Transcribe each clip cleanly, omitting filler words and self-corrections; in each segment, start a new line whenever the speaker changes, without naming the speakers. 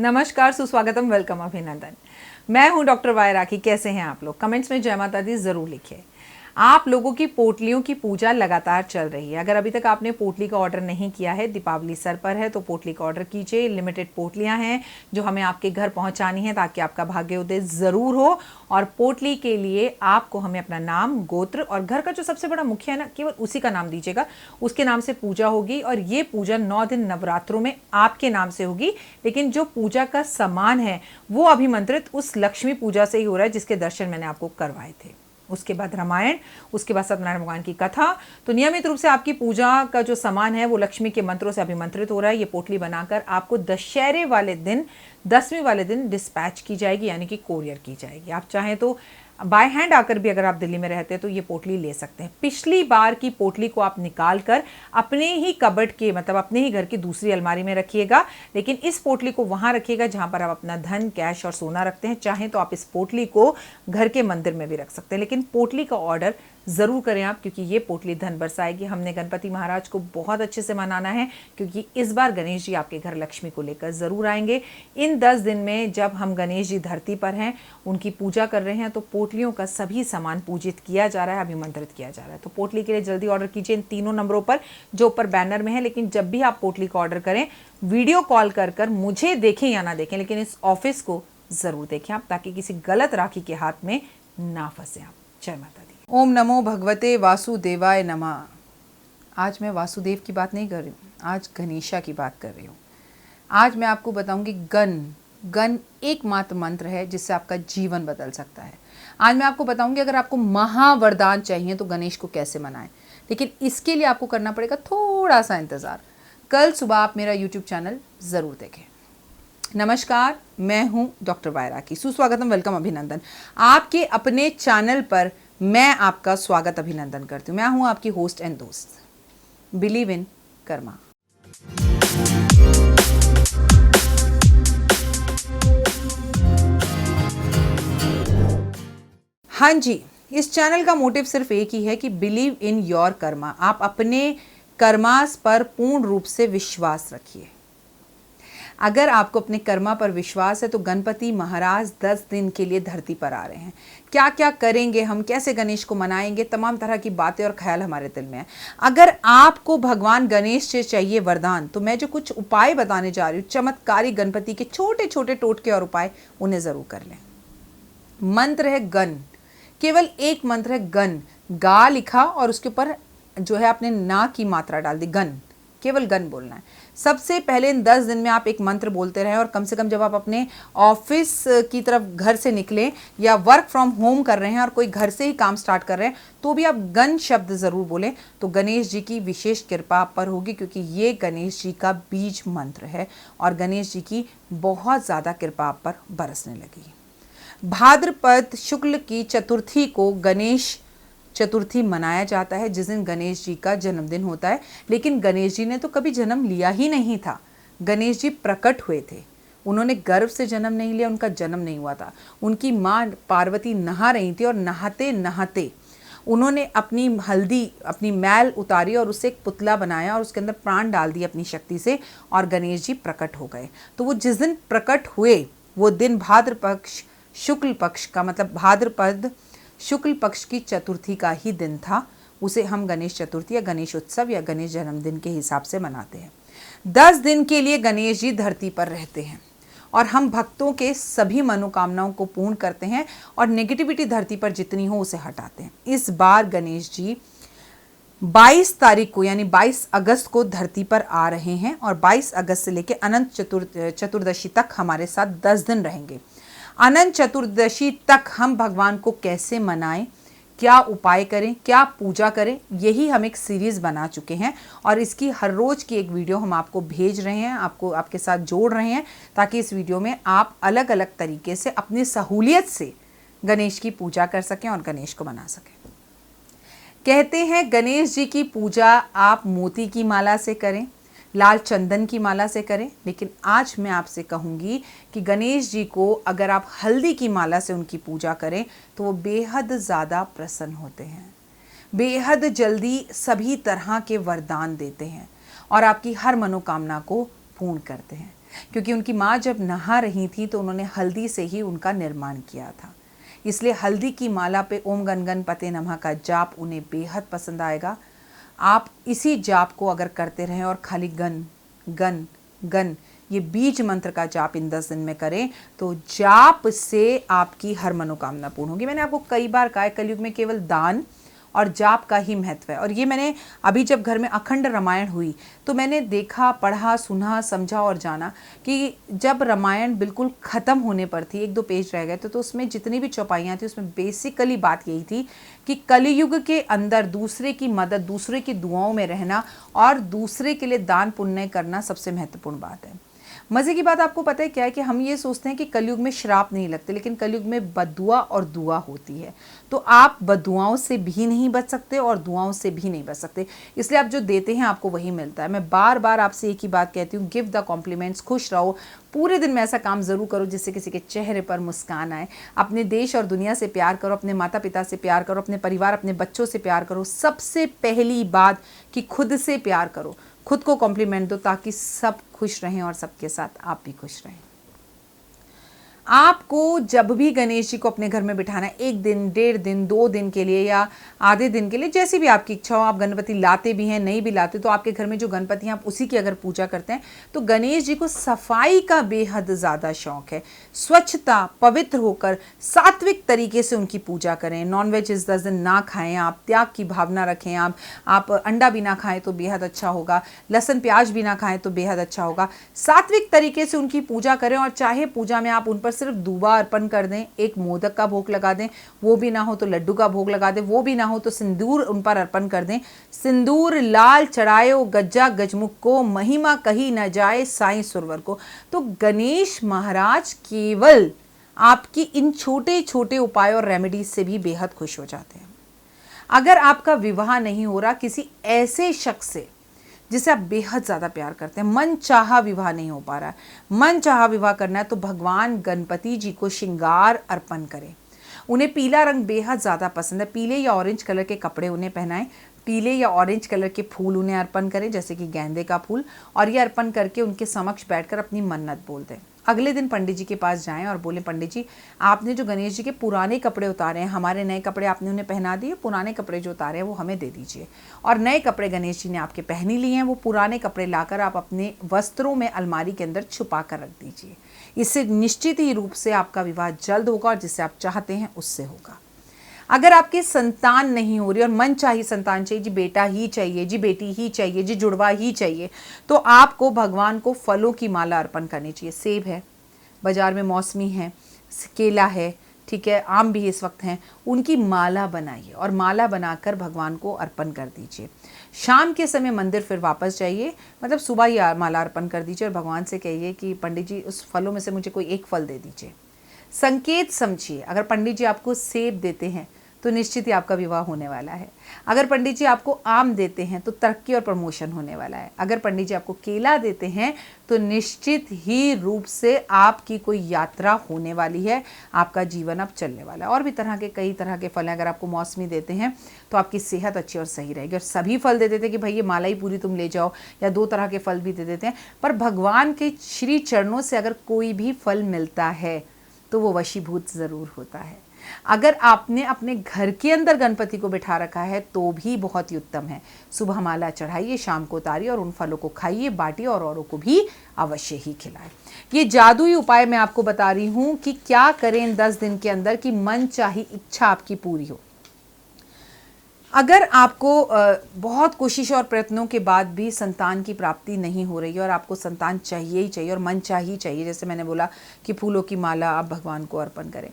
नमस्कार, सुस्वागतम, वेलकम, अभिनंदन। मैं हूं डॉक्टर वाई राखी। कैसे हैं आप लोग? कमेंट्स में जय माता दी जरूर लिखिए। आप लोगों की पोटलियों की पूजा लगातार चल रही है। अगर अभी तक आपने पोटली का ऑर्डर नहीं किया है, दीपावली सर पर है, तो पोटली का ऑर्डर कीजिए। लिमिटेड पोटलियां हैं जो हमें आपके घर पहुंचानी है ताकि आपका भाग्योदय जरूर हो। और पोटली के लिए आपको हमें अपना नाम, गोत्र और घर का जो सबसे बड़ा मुखिया है ना, केवल उसी का नाम दीजिएगा। उसके नाम से पूजा होगी और ये पूजा 9 दिन नवरात्रों में आपके नाम से होगी। लेकिन जो पूजा का सामान है वो अभिमंत्रित उस लक्ष्मी पूजा से ही हो रहा है जिसके दर्शन मैंने आपको करवाए थे। उसके बाद रामायण, उसके बाद सत्यनारायण भगवान की कथा। तो नियमित रूप से आपकी पूजा का जो सामान है वो लक्ष्मी के मंत्रों से अभिमंत्रित हो रहा है। ये पोटली बनाकर आपको दशहरे वाले दिन, 10वीं वाले दिन डिस्पैच की जाएगी, यानी कि कोरियर की जाएगी। आप चाहें तो बाय हैंड आकर भी, अगर आप दिल्ली में रहते हैं तो ये पोटली ले सकते हैं। पिछली बार की पोटली को आप निकाल कर अपने ही कबर्ड के, मतलब अपने ही घर की दूसरी अलमारी में रखिएगा। लेकिन इस पोटली को वहां रखिएगा जहां पर आप अपना धन, कैश और सोना रखते हैं। चाहें तो आप इस पोटली को घर के मंदिर में भी रख सकते हैं, लेकिन पोटली का ऑर्डर ज़रूर करें आप, क्योंकि ये पोटली धन बरसाएगी। हमने गणपति महाराज को बहुत अच्छे से मनाना है, क्योंकि इस बार गणेश जी आपके घर लक्ष्मी को लेकर ज़रूर आएंगे। इन 10 दिन में जब हम गणेश जी धरती पर हैं, उनकी पूजा कर रहे हैं, तो पोटलियों का सभी सामान पूजित किया जा रहा है, अभिमंत्रित किया जा रहा है। तो पोटली के लिए जल्दी ऑर्डर कीजिए इन तीनों नंबरों पर जो ऊपर बैनर में है। लेकिन जब भी आप पोटली का ऑर्डर करें, वीडियो कॉल कर मुझे देखें या ना देखें, लेकिन इस ऑफिस को ज़रूर देखें आप, ताकि किसी गलत राखी के हाथ में ना फंसे आप। जय माता दी। ओम नमो भगवते वासुदेवाय नमः। आज मैं वासुदेव की बात नहीं कर रही हूँ, आज गणेशा की बात कर रही हूँ। आज मैं आपको बताऊंगी गण एकमात्र मंत्र है जिससे आपका जीवन बदल सकता है। आज मैं आपको बताऊंगी अगर आपको महावरदान चाहिए तो गणेश को कैसे मनाएं। लेकिन इसके लिए आपको करना पड़ेगा थोड़ा सा इंतज़ार। कल सुबह आप मेरा यूट्यूब चैनल ज़रूर देखें। नमस्कार, मैं हूं डॉक्टर वाई राखी। सुस्वागतम, वेलकम, अभिनंदन। आपके अपने चैनल पर मैं आपका स्वागत, अभिनंदन करती हूँ। मैं हूं आपकी होस्ट एंड दोस्त, बिलीव इन कर्मा। हाँ जी, इस चैनल का मोटिव सिर्फ एक ही है कि बिलीव इन योर कर्मा। आप अपने कर्मास पर पूर्ण रूप से विश्वास रखिए। अगर आपको अपने कर्मा पर विश्वास है तो गणपति महाराज 10 दिन के लिए धरती पर आ रहे हैं। क्या क्या करेंगे हम, कैसे गणेश को मनाएंगे, तमाम तरह की बातें और ख्याल हमारे दिल में है। अगर आपको भगवान गणेश से चाहिए वरदान, तो मैं जो कुछ उपाय बताने जा रही हूँ, चमत्कारी गणपति के छोटे छोटे टोटके और उपाय, उन्हें ज़रूर कर लें। मंत्र है गण, केवल एक मंत्र है गण। गा लिखा और उसके ऊपर जो है आपने ना की मात्रा डाल दी, गण, केवल गण बोलना है। सबसे पहले इन 10 दिन में आप एक मंत्र बोलते रहें, और कम से कम जब आप अपने ऑफिस की तरफ घर से निकलें या वर्क फ्रॉम होम कर रहे हैं और कोई घर से ही काम स्टार्ट कर रहे हैं, तो भी आप गण शब्द ज़रूर बोलें। तो गणेश जी की विशेष कृपा आप पर होगी, क्योंकि ये गणेश जी का बीज मंत्र है और गणेश जी की बहुत ज़्यादा कृपा आप पर बरसने लगी। भाद्रपद शुक्ल की चतुर्थी को गणेश चतुर्थी मनाया जाता है, जिस दिन गणेश जी का जन्मदिन होता है। लेकिन गणेश जी ने तो कभी जन्म लिया ही नहीं था। गणेश जी प्रकट हुए थे, उन्होंने गर्भ से जन्म नहीं लिया, उनका जन्म नहीं हुआ था। उनकी माँ पार्वती नहा रही थी और नहाते नहाते उन्होंने अपनी हल्दी, अपनी मैल उतारी और उससे एक पुतला बनाया और उसके अंदर प्राण डाल दिए अपनी शक्ति से, और गणेश जी प्रकट हो गए। तो वो जिस दिन प्रकट हुए वो दिन भाद्रपद शुक्ल पक्ष का, मतलब भाद्रपद शुक्ल पक्ष की चतुर्थी का ही दिन था। उसे हम गणेश चतुर्थी या गणेश उत्सव या गणेश जन्मदिन के हिसाब से मनाते हैं। 10 दिन के लिए गणेश जी धरती पर रहते हैं और हम भक्तों के सभी मनोकामनाओं को पूर्ण करते हैं और नेगेटिविटी धरती पर जितनी हो उसे हटाते हैं। इस बार गणेश जी 22 तारीख को, यानी 22 अगस्त को धरती पर आ रहे हैं और 22 अगस्त से लेकर अनंत चतुर्दशी तक हमारे साथ 10 दिन रहेंगे। अनंत चतुर्दशी तक हम भगवान को कैसे मनाएं, क्या उपाय करें, क्या पूजा करें, यही हम एक सीरीज़ बना चुके हैं और इसकी हर रोज़ की एक वीडियो हम आपको भेज रहे हैं, आपके साथ जोड़ रहे हैं, ताकि इस वीडियो में आप अलग अलग तरीके से अपनी सहूलियत से गणेश की पूजा कर सकें और गणेश को मना सकें। कहते हैं गणेश जी की पूजा आप मोती की माला से करें, लाल चंदन की माला से करें, लेकिन आज मैं आपसे कहूँगी कि गणेश जी को अगर आप हल्दी की माला से उनकी पूजा करें तो वो बेहद ज़्यादा प्रसन्न होते हैं, बेहद जल्दी सभी तरह के वरदान देते हैं और आपकी हर मनोकामना को पूर्ण करते हैं। क्योंकि उनकी माँ जब नहा रही थी तो उन्होंने हल्दी से ही उनका निर्माण किया था। इसलिए हल्दी की माला पे ओम गण गणपते नमः का जाप उन्हें बेहद पसंद आएगा। आप इसी जाप को अगर करते रहें और खाली गन गन गन ये बीज मंत्र का जाप इन 10 दिन में करें तो जाप से आपकी हर मनोकामना पूर्ण होगी। मैंने आपको कई बार कहा है, कलयुग में केवल दान और जाप का ही महत्व है। और ये मैंने अभी जब घर में अखंड रामायण हुई तो मैंने देखा, पढ़ा, सुना, समझा और जाना कि जब रामायण बिल्कुल ख़त्म होने पर थी, 1-2 पेज रह गए थे, तो उसमें जितनी भी चौपाइयाँ थी उसमें बेसिकली बात यही थी कि कलयुग के अंदर दूसरे की मदद, दूसरे की दुआओं में रहना और दूसरे के लिए दान पुण्य करना सबसे महत्वपूर्ण बात है। मज़े की बात आपको पता है क्या है कि हम ये सोचते हैं कि कलयुग में श्राप नहीं लगते, लेकिन कलयुग में बददुआ और दुआ होती है। तो आप बददुआओं से भी नहीं बच सकते और दुआओं से भी नहीं बच सकते। इसलिए आप जो देते हैं आपको वही मिलता है। मैं बार बार आपसे एक ही बात कहती हूँ, गिव द कॉम्प्लीमेंट्स, खुश रहो। पूरे दिन में ऐसा काम ज़रूर करो जिससे किसी के चेहरे पर मुस्कान आए। अपने देश और दुनिया से प्यार करो, अपने माता पिता से प्यार करो, अपने परिवार, अपने बच्चों से प्यार करो। सबसे पहली बात कि खुद से प्यार करो, खुद को कॉम्प्लीमेंट दो ताकि सब खुश रहें और सबके साथ आप भी खुश रहें। आपको जब भी गणेश जी को अपने घर में बिठाना है, 1 दिन, 1.5 दिन, 2 दिन के लिए या आधे दिन के लिए, जैसी भी आपकी इच्छा हो, आप गणपति लाते भी हैं, नहीं भी लाते, तो आपके घर में जो गणपति हैं आप उसी की अगर पूजा करते हैं तो गणेश जी को सफाई का बेहद ज़्यादा शौक है। स्वच्छता, पवित्र होकर सात्विक तरीके से उनकी पूजा करें। नॉनवेज इस 10 दिन ना खाएं, आप त्याग की भावना रखें। आप अंडा भी ना खाएं तो बेहद अच्छा होगा, लहसुन प्याज भी ना खाएं तो बेहद अच्छा होगा। सात्विक तरीके से उनकी पूजा करें और चाहे पूजा में आप उन पर सिर्फ दूबा अर्पण कर दें, एक मोदक का भोग लगा दें, वो भी ना हो तो लड्डू का भोग लगा दें, वो भी ना हो तो सिंदूर उन पर अर्पण कर दें। सिंदूर लाल चढ़ायो गज्जा गजमुख को, महिमा कही न जाए साईं सुरवर को। तो गणेश महाराज केवल आपकी इन छोटे छोटे उपायों और रेमेडीज से भी बेहद खुश हो जाते हैं। अगर आपका विवाह नहीं हो रहा किसी ऐसे शख्स से जिसे आप बेहद ज़्यादा प्यार करते हैं, मन चाहा विवाह नहीं हो पा रहा है, मन चाहा विवाह करना है, तो भगवान गणपति जी को श्रृंगार अर्पण करें। उन्हें पीला रंग बेहद ज़्यादा पसंद है। पीले या ऑरेंज कलर के कपड़े उन्हें पहनाएं, पीले या ऑरेंज कलर के फूल उन्हें अर्पण करें, जैसे कि गेंदे का फूल, और ये अर्पण करके उनके समक्ष बैठकर अपनी मन्नत बोल दें। अगले दिन पंडित जी के पास जाएं और बोलें, पंडित जी आपने जो गणेश जी के पुराने कपड़े उतारे हैं, हमारे नए कपड़े आपने उन्हें पहना दिए, पुराने कपड़े जो उतारे हैं वो हमें दे दीजिए। और नए कपड़े गणेश जी ने आपके पहन ही लिए हैं, वो पुराने कपड़े लाकर आप अपने वस्त्रों में अलमारी के अंदर छुपा कर रख दीजिए। इससे निश्चित ही रूप से आपका विवाह जल्द होगा और जिससे आप चाहते हैं उससे होगा। अगर आपकी संतान नहीं हो रही और मन चाहिए संतान चाहिए, जी बेटा ही चाहिए, जी बेटी ही चाहिए, जी जुड़वा ही चाहिए, तो आपको भगवान को फलों की माला अर्पण करनी चाहिए। सेब है, बाजार में मौसमी है, केला है, ठीक है, आम भी इस वक्त हैं, उनकी माला बनाइए और माला बनाकर भगवान को अर्पण कर दीजिए। शाम के समय मंदिर फिर वापस जाइए, मतलब सुबह ही माला अर्पण कर दीजिए और भगवान से कहिए कि पंडित जी उस फलों में से मुझे कोई एक फल दे दीजिए। संकेत समझिए, अगर पंडित जी आपको सेब देते हैं तो निश्चित ही आपका विवाह होने वाला है। अगर पंडित जी आपको आम देते हैं तो तरक्की और प्रमोशन होने वाला है। अगर पंडित जी आपको केला देते हैं तो निश्चित ही रूप से आपकी कोई यात्रा होने वाली है, आपका जीवन अब चलने वाला है। और भी कई तरह के फल हैं। अगर आपको मौसमी देते हैं तो आपकी सेहत अच्छी और सही रहेगी। और सभी फल दे देते हैं कि भाई ये माला ही पूरी तुम ले जाओ, या 2 तरह के फल भी दे देते हैं, पर भगवान के श्री चरणों से अगर कोई भी फल मिलता है तो वो वशीभूत ज़रूर होता है। अगर आपने अपने घर के अंदर गणपति को बिठा रखा है तो भी बहुत ही उत्तम है। सुबह माला चढ़ाइए, शाम को उतारिए और उन फलों को खाइए, बांटिए और औरों को भी अवश्य ही खिलाएं। ये जादुई उपाय मैं आपको बता रही हूँ कि क्या करें इन 10 दिन के अंदर कि मन चाही इच्छा आपकी पूरी हो। अगर आपको बहुत कोशिश और प्रयत्नों के बाद भी संतान की प्राप्ति नहीं हो रही है और आपको संतान चाहिए ही चाहिए और मन चाहिए चाहिए, जैसे मैंने बोला कि फूलों की माला आप भगवान को अर्पण करें,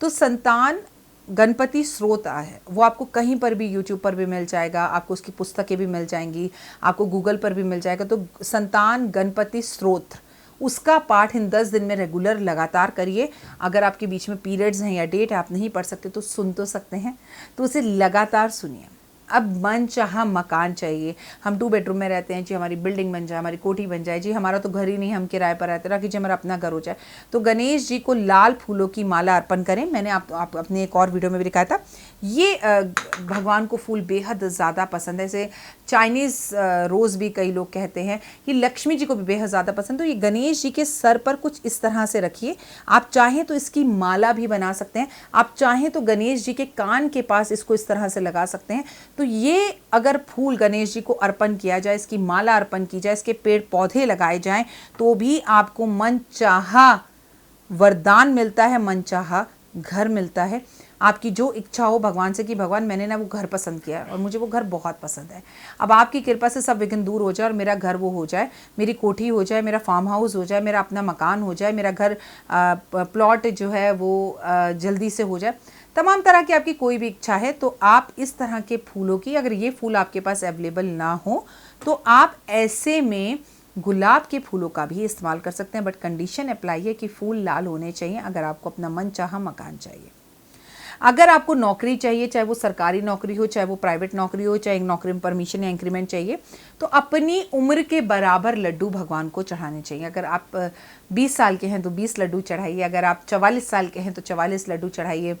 तो संतान गणपति स्रोत है, वो आपको कहीं पर भी यूट्यूब पर भी मिल जाएगा, आपको उसकी पुस्तकें भी मिल जाएंगी, आपको गूगल पर भी मिल जाएगा। तो संतान गणपति स्रोत, उसका पाठ इन 10 दिन में रेगुलर लगातार करिए। अगर आपके बीच में पीरियड्स हैं या डेट आप नहीं पढ़ सकते तो सुन तो सकते हैं, तो उसे लगातार सुनिए। अब मन चाहा मकान चाहिए, हम 2 बेडरूम में रहते हैं जी, हमारी बिल्डिंग बन जाए, हमारी कोठी बन जाए जी, हमारा तो घर ही नहीं, हम किराए पर रहते हैं, कि जी हमारा अपना घर हो जाए। तो गणेश जी को लाल फूलों की माला अर्पण करें। मैंने आप अपने एक और वीडियो में भी दिखाया था। ये भगवान को फूल बेहद ज़्यादा पसंद है। इसे चाइनीज़ रोज़ भी कई लोग कहते हैं। ये लक्ष्मी जी को भी बेहद ज़्यादा पसंद। तो ये गणेश जी के सर पर कुछ इस तरह से रखिए। आप चाहें तो इसकी माला भी बना सकते हैं, आप चाहें तो गणेश जी के कान के पास इसको इस तरह से लगा सकते हैं। तो ये अगर फूल गणेश जी को अर्पण किया जाए, इसकी माला अर्पण की जाए, इसके पेड़ पौधे लगाए जाएं, तो भी आपको मन चाहा वरदान मिलता है, मन चाहा घर मिलता है। आपकी जो इच्छा हो भगवान से कि भगवान मैंने ना वो घर पसंद किया है और मुझे वो घर बहुत पसंद है, अब आपकी कृपा से सब विघ्न दूर हो जाए और मेरा घर वो हो जाए, मेरी कोठी हो जाए, मेरा फार्म हाउस हो जाए, मेरा अपना मकान हो जाए, मेरा घर प्लॉट जो है वो जल्दी से हो जाए। तमाम तरह की आपकी कोई भी इच्छा है तो आप इस तरह के फूलों की, अगर ये फूल आपके पास अवेलेबल ना हो तो आप ऐसे में गुलाब के फूलों का भी इस्तेमाल कर सकते हैं। बट कंडीशन अप्लाई है कि फूल लाल होने चाहिए अगर आपको अपना मन चाहा मकान चाहिए। अगर आपको नौकरी चाहिए, चाहे वो सरकारी नौकरी हो, चाहे वो प्राइवेट नौकरी हो, चाहे नौकरी में परमिशन या इंक्रीमेंट चाहिए, तो अपनी उम्र के बराबर लड्डू भगवान को चढ़ाने चाहिए। अगर आप 20 साल के हैं तो 20 लड्डू चढ़ाइए, अगर आप 44 साल के हैं तो 44 लड्डू चढ़ाइए,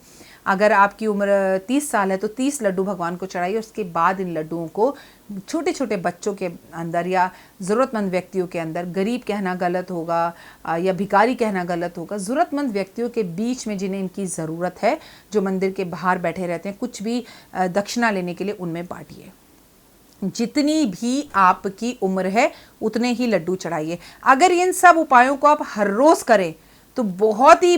अगर आपकी उम्र 30 साल है तो 30 लड्डू भगवान को चढ़ाइए। उसके बाद इन लड्डुओं को छोटे छोटे बच्चों के अंदर या ज़रूरतमंद व्यक्तियों के अंदर, गरीब कहना गलत होगा या भिखारी कहना गलत होगा, ज़रूरतमंद व्यक्तियों के बीच में जिन्हें इनकी ज़रूरत है, जो मंदिर के बाहर बैठे रहते हैं कुछ भी दक्षिणा लेने के लिए, उनमें बांटिए। जितनी भी आपकी उम्र है उतने ही लड्डू चढ़ाइए। अगर इन सब उपायों को आप हर रोज़ करें तो बहुत ही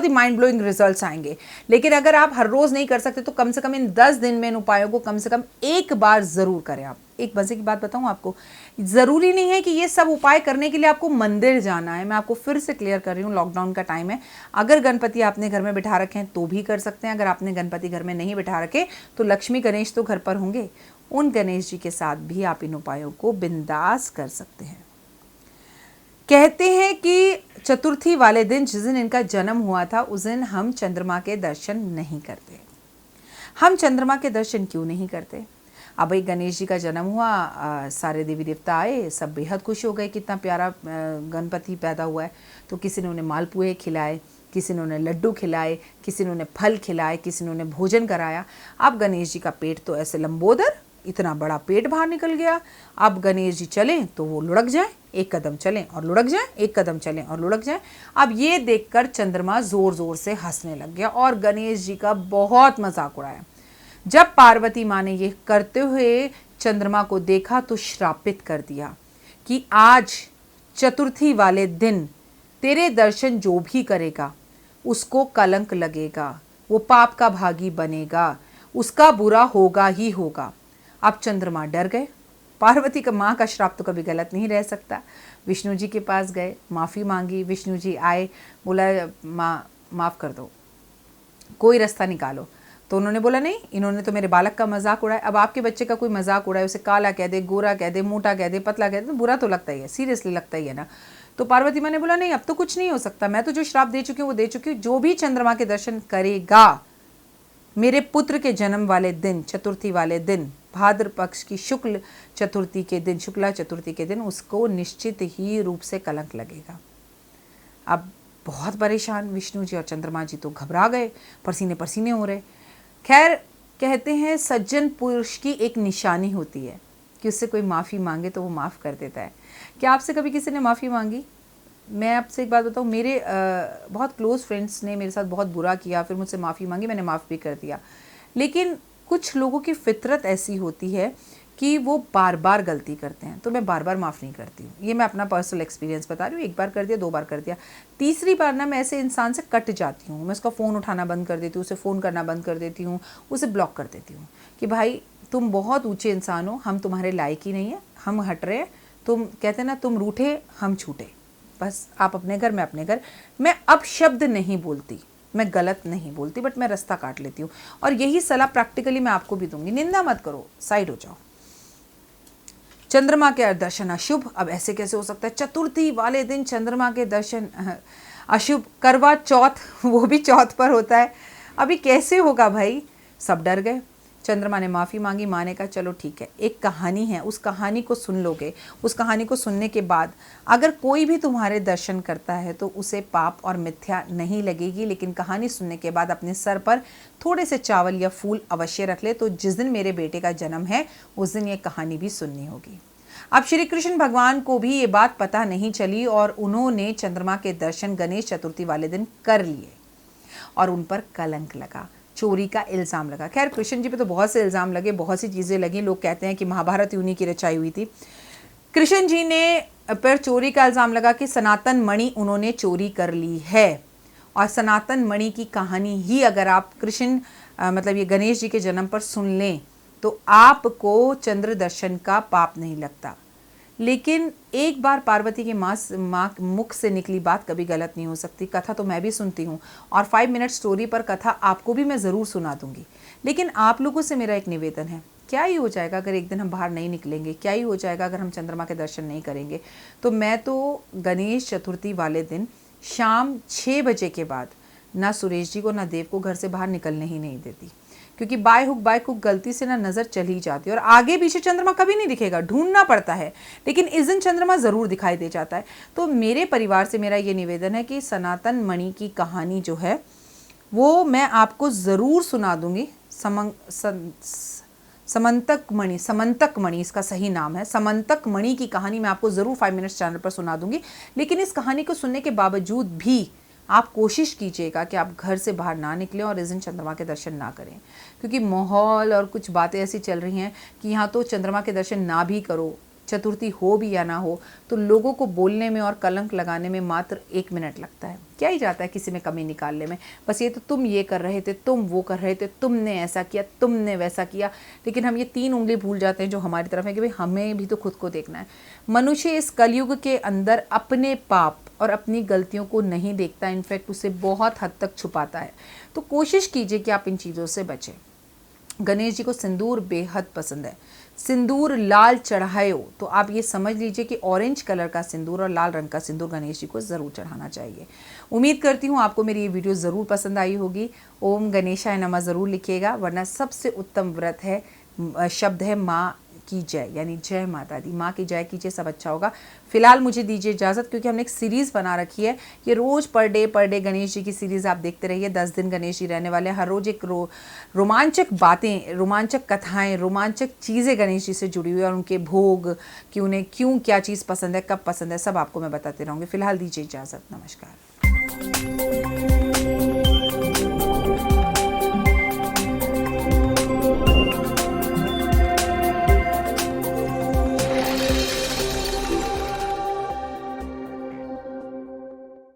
माइंड ब्लोइंग रिजल्ट्स आएंगे। लेकिन अगर आप हर रोज़ नहीं कर सकते तो कम से कम इन 10 दिन में इन उपायों को कम से कम एक बार ज़रूर करें। आप एक मज़े की बात बताऊं आपको, ज़रूरी नहीं है कि ये सब उपाय करने के लिए आपको मंदिर जाना है। मैं आपको फिर से क्लियर कर रही हूँ, लॉकडाउन का टाइम है, अगर गणपति आपने घर में बिठा रखे हैं तो भी कर सकते हैं। अगर आपने गणपति घर में नहीं बिठा रखे तो लक्ष्मी गणेश तो घर पर होंगे, उन गणेश जी के साथ भी आप इन उपायों को बिंदास कर सकते हैं। कहते हैं कि चतुर्थी वाले दिन, जिस दिन इनका जन्म हुआ था, उस दिन हम चंद्रमा के दर्शन नहीं करते। हम चंद्रमा के दर्शन क्यों नहीं करते? अब भाई गणेश जी का जन्म हुआ, सारे देवी देवता आए, सब बेहद खुश हो गए, कितना प्यारा गणपति पैदा हुआ है। तो किसी ने उन्हें मालपुए खिलाए, किसी ने उन्हें लड्डू खिलाए, किसी ने उन्हें फल खिलाए, किसी ने उन्हें भोजन कराया। अब गणेश जी का पेट तो ऐसे लंबोदर, इतना बड़ा पेट बाहर निकल गया। अब गणेश जी चलें तो वो लुढ़क जाएं, एक कदम चलें और लुढ़क जाएं, एक कदम चलें और लुढ़क जाएं। अब ये देखकर चंद्रमा जोर जोर से हंसने लग गया और गणेश जी का बहुत मजाक उड़ाया। जब पार्वती माँ ने ये करते हुए चंद्रमा को देखा तो श्रापित कर दिया कि आज चतुर्थी वाले दिन तेरे दर्शन जो भी करेगा उसको कलंक लगेगा, वो पाप का भागी बनेगा, उसका बुरा होगा ही होगा। अब चंद्रमा डर गए। पार्वती का माँ का श्राप तो कभी गलत नहीं रह सकता। विष्णु जी के पास गए, माफ़ी मांगी, विष्णु जी आए, बोला माँ माफ़ कर दो, कोई रास्ता निकालो। तो उन्होंने बोला नहीं, इन्होंने तो मेरे बालक का मजाक उड़ाया। अब आपके बच्चे का कोई मजाक उड़ाए, उसे काला कह दे, गोरा कह दे, मोटा कह दे, पतला कह दे, तो बुरा तो लगता ही है, सीरियसली लगता ही है ना। तो पार्वती माँ ने बोला नहीं, अब तो कुछ नहीं हो सकता, मैं तो जो श्राप दे चुकी हूँ वो दे चुकी हूँ। जो भी चंद्रमा के दर्शन करेगा मेरे पुत्र के जन्म वाले दिन, चतुर्थी वाले दिन, भाद्र पक्ष की शुक्ला चतुर्थी के दिन, उसको निश्चित ही रूप से कलंक लगेगा। अब बहुत परेशान विष्णु जी और चंद्रमा जी तो घबरा गए, पसीने पसीने हो रहे। खैर, कहते हैं सज्जन पुरुष की एक निशानी होती है कि उससे कोई माफ़ी मांगे तो वो माफ़ कर देता है। क्या आपसे कभी किसी ने माफ़ी मांगी? मैं आपसे एक बात बताऊँ, मेरे बहुत क्लोज़ फ्रेंड्स ने मेरे साथ बहुत बुरा किया, फिर मुझसे माफ़ी मांगी, मैंने माफ़ भी कर दिया। लेकिन कुछ लोगों की फितरत ऐसी होती है कि वो बार बार गलती करते हैं, तो मैं बार बार माफ़ नहीं करती हूँ। ये मैं अपना पर्सनल एक्सपीरियंस बता रही हूँ। एक बार कर दिया, 2 बार कर दिया, तीसरी बार ना मैं ऐसे इंसान से कट जाती हूँ। मैं उसका फ़ोन उठाना बंद कर देती हूँ, उसे फ़ोन करना बंद कर देती हूँ, उसे ब्लॉक कर देती हूँ कि भाई तुम बहुत ऊँचे इंसान हो, हम तुम्हारे लायक ही नहीं है, हम हट रहे हैं। तुम कहते ना, तुम रूठे हम छूटे, बस आप अपने घर, मैं अपने घर। मैं अब शब्द नहीं बोलती, मैं गलत नहीं बोलती, बट मैं रास्ता काट लेती हूँ। और यही सलाह प्रैक्टिकली मैं आपको भी दूंगी, निंदा मत करो, साइड हो जाओ। चंद्रमा के दर्शन अशुभ, अब ऐसे कैसे हो सकता है? चतुर्थी वाले दिन चंद्रमा के दर्शन अशुभ। करवा चौथ, वो भी चौथ पर होता है, अभी कैसे होगा भाई? सब डर गए। चंद्रमा ने माफ़ी मांगी, माँ ने कहा चलो ठीक है, एक कहानी है, उस कहानी को सुन लोगे, उस कहानी को सुनने के बाद अगर कोई भी तुम्हारे दर्शन करता है तो उसे पाप और मिथ्या नहीं लगेगी, लेकिन कहानी सुनने के बाद अपने सर पर थोड़े से चावल या फूल अवश्य रख ले, तो जिस दिन मेरे बेटे का जन्म है उस दिन ये कहानी भी सुननी होगी। अब श्री कृष्ण भगवान को भी ये बात पता नहीं चली और उन्होंने चंद्रमा के दर्शन गणेश चतुर्थी वाले दिन कर लिए और उन पर कलंक लगा, चोरी का इल्ज़ाम लगा। खैर कृष्ण जी पे तो बहुत से इल्ज़ाम लगे, बहुत सी चीज़ें लगी। लोग कहते हैं कि महाभारत उन्हीं की रचाई हुई थी। कृष्ण जी ने पर चोरी का इल्ज़ाम लगा कि सनातन मणि उन्होंने चोरी कर ली है, और सनातन मणि की कहानी ही अगर आप कृष्ण मतलब ये गणेश जी के जन्म पर सुन लें तो आपको चंद्र दर्शन का पाप नहीं लगता। लेकिन एक बार पार्वती के माँ मुख से निकली बात कभी गलत नहीं हो सकती। कथा तो मैं भी सुनती हूँ और 5 मिनट स्टोरी पर कथा आपको भी मैं ज़रूर सुना दूँगी। लेकिन आप लोगों से मेरा एक निवेदन है, क्या ही हो जाएगा अगर एक दिन हम बाहर नहीं निकलेंगे, क्या ही हो जाएगा अगर हम चंद्रमा के दर्शन नहीं करेंगे। तो मैं तो गणेश चतुर्थी वाले दिन शाम 6 बजे के बाद ना सुरेश जी को ना देव को घर से बाहर निकलने ही नहीं देती, क्योंकि बाय हुक गलती से ना नज़र चली जाती है और आगे पीछे चंद्रमा कभी नहीं दिखेगा, ढूंढना पड़ता है, लेकिन इस दिन चंद्रमा ज़रूर दिखाई दे जाता है। तो मेरे परिवार से मेरा ये निवेदन है कि सनातन मणि की कहानी जो है वो मैं आपको ज़रूर सुना दूँगी। समंतक मणि इसका सही नाम है। समंतक मणि की कहानी मैं आपको ज़रूर 5 मिनट्स चैनल पर सुना दूँगी। लेकिन इस कहानी को सुनने के बावजूद भी आप कोशिश कीजिएगा कि आप घर से बाहर ना निकलें और इस दिन चंद्रमा के दर्शन ना करें, क्योंकि माहौल और कुछ बातें ऐसी चल रही हैं कि यहाँ तो चंद्रमा के दर्शन ना भी करो, चतुर्थी हो भी या ना हो, तो लोगों को बोलने में और कलंक लगाने में मात्र 1 मिनट लगता है। क्या ही जाता है किसी में कमी निकालने में, बस ये तो तुम ये कर रहे थे, तुम वो कर रहे थे, तुमने ऐसा किया, तुमने वैसा किया। लेकिन हम ये 3 उंगली भूल जाते हैं जो हमारी तरफ है कि भाई हमें भी तो खुद को देखना है। मनुष्य इस कलयुग के अंदर अपने पाप और अपनी गलतियों को नहीं देखता, इनफैक्ट उसे बहुत हद तक छुपाता है। तो कोशिश कीजिए कि आप इन चीज़ों से बचें। गणेश जी को सिंदूर बेहद पसंद है। सिंदूर लाल चढ़ाए हो तो आप ये समझ लीजिए कि ऑरेंज कलर का सिंदूर और लाल रंग का सिंदूर गणेश जी को ज़रूर चढ़ाना चाहिए। उम्मीद करती हूँ आपको मेरी ये वीडियो ज़रूर पसंद आई होगी। ओम गणेशाय नमः ज़रूर लिखिएगा, वरना सबसे उत्तम व्रत है, शब्द है माँ की जय, यानी जय माता दी, माँ की जय कीजिए, सब अच्छा होगा। फिलहाल मुझे दीजिए इजाज़त, क्योंकि हमने एक सीरीज़ बना रखी है। ये रोज़ पर डे गणेश जी की सीरीज़ आप देखते रहिए। 10 दिन गणेश जी रहने वाले हैं। हर रोज़ एक रोमांचक बातें, रोमांचक कथाएं, रोमांचक चीज़ें गणेश जी से जुड़ी हुई और उनके भोग कि उन्हें क्यों क्या चीज़ पसंद है, कब पसंद है, सब आपको मैं बताते रहूँगी। फिलहाल दीजिए इजाज़त, नमस्कार।